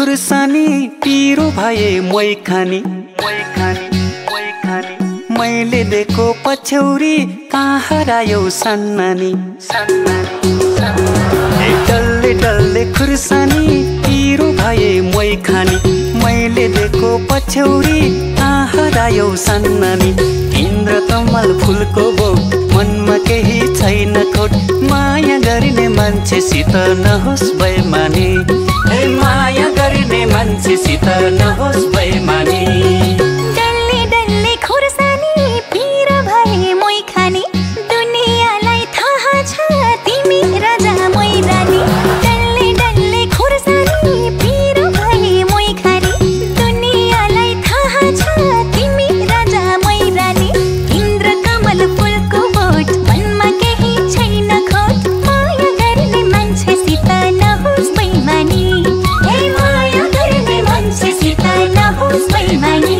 खुर्सानी पिरो भए मै खानी मैले देखो पछौरी कहाँ हरायो सन्नानी डल्ले डल्ले खुर्सानी पिरो भए मै खानी मैले देखो पछौरी कहाँ हरायो सन्नानी इन्द्रकमल फुलको बोट मनमा केही छैन खोट माया गर्ने मान्छेसित नहोस् बेइमानी हे माया गर्ने मान्छेसित नहोस् बेइमानी डल्ले डल्ले खुर्सानी पिरो भए मै खानी दुनियाँलाई थाहा छ तिमी राजा मै रानी डल्ले डल्ले खुर्सानी पिरो भए मै खानी दुनियाँलाई थाहा छ तिमी राजा मै रानी इन्द्रकमल फुलको बोट मनमा केही छैन खोट माया गर्ने मान्छेसित नहोस् बेइमानी हे माया गर्ने मान्छेसित नहोस् बेइमानी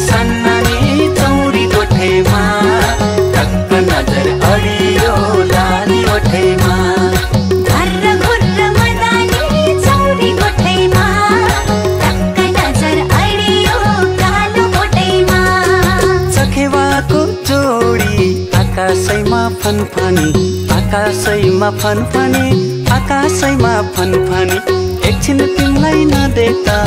सन्नानी चौरी गोठेमा टक्क नजर अडियो लाली गोठेमा घर्र घुर्र मदानी चौरी गोठेमा टक्क नजर अडियो कालो गोठेमा चखेवाको जोडी आकाशैमा फनफनी आकाशैमा फनफनी आकाशैमा फनफनी एकछिन तिमीलाई नदेख्दा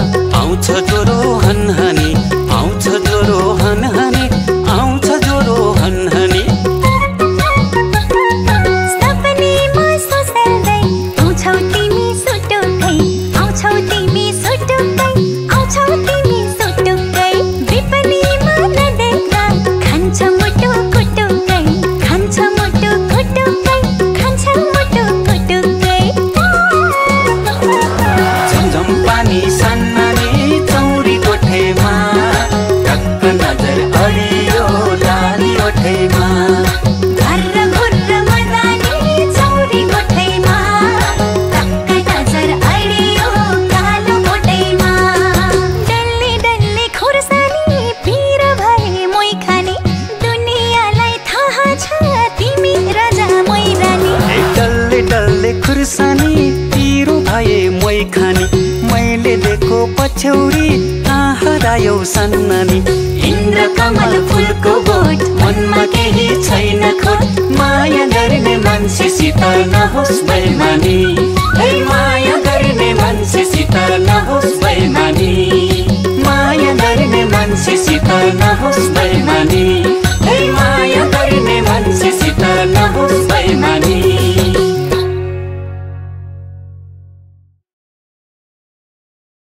आउँछ ज्वरो हनहनी आउँछ ज्वरो हनहनी आउँछ ज्वरो हनहनी सपनीमा सोच्दै आउँछौ तिमी सुटुक्कै आउँछौ तिमी सुटुक्कै आउँछौ तिमी सुटुक्कै विपनीमा नदेख्दा खान्छ मुटु कुटुक्कै खान्छ मुटु कुटुक्कै खान्छ मुटु कुटुक्कै झमझम पानी सन्नानी चौरी गोठेमा टक्क नजर अडियो लाली गोठेमा घर्र घुर्र मदानी चौरी गोठेमा टक्क नजर अडियो कालो गोठेमा डल्ले डल्ले खुर्सानी पिरो भए मै खानी दुनियाँलाई थाहा छ तिमी राजा मै रानी डल्ले डल्ले खुर्सानी पिरो भए मै खानी मैले देखो पछौरी कहाँ हरायो सन्नानी इन्द्रकमल फुलको बोट मनमा केही छैन खोट माया गर्ने मान्छेसित नहोस् बेइमानी हे माया गर्ने मान्छेसित नहोस् बेइमानी माया गर्ने मान्छेसित नहोस् बेइमानी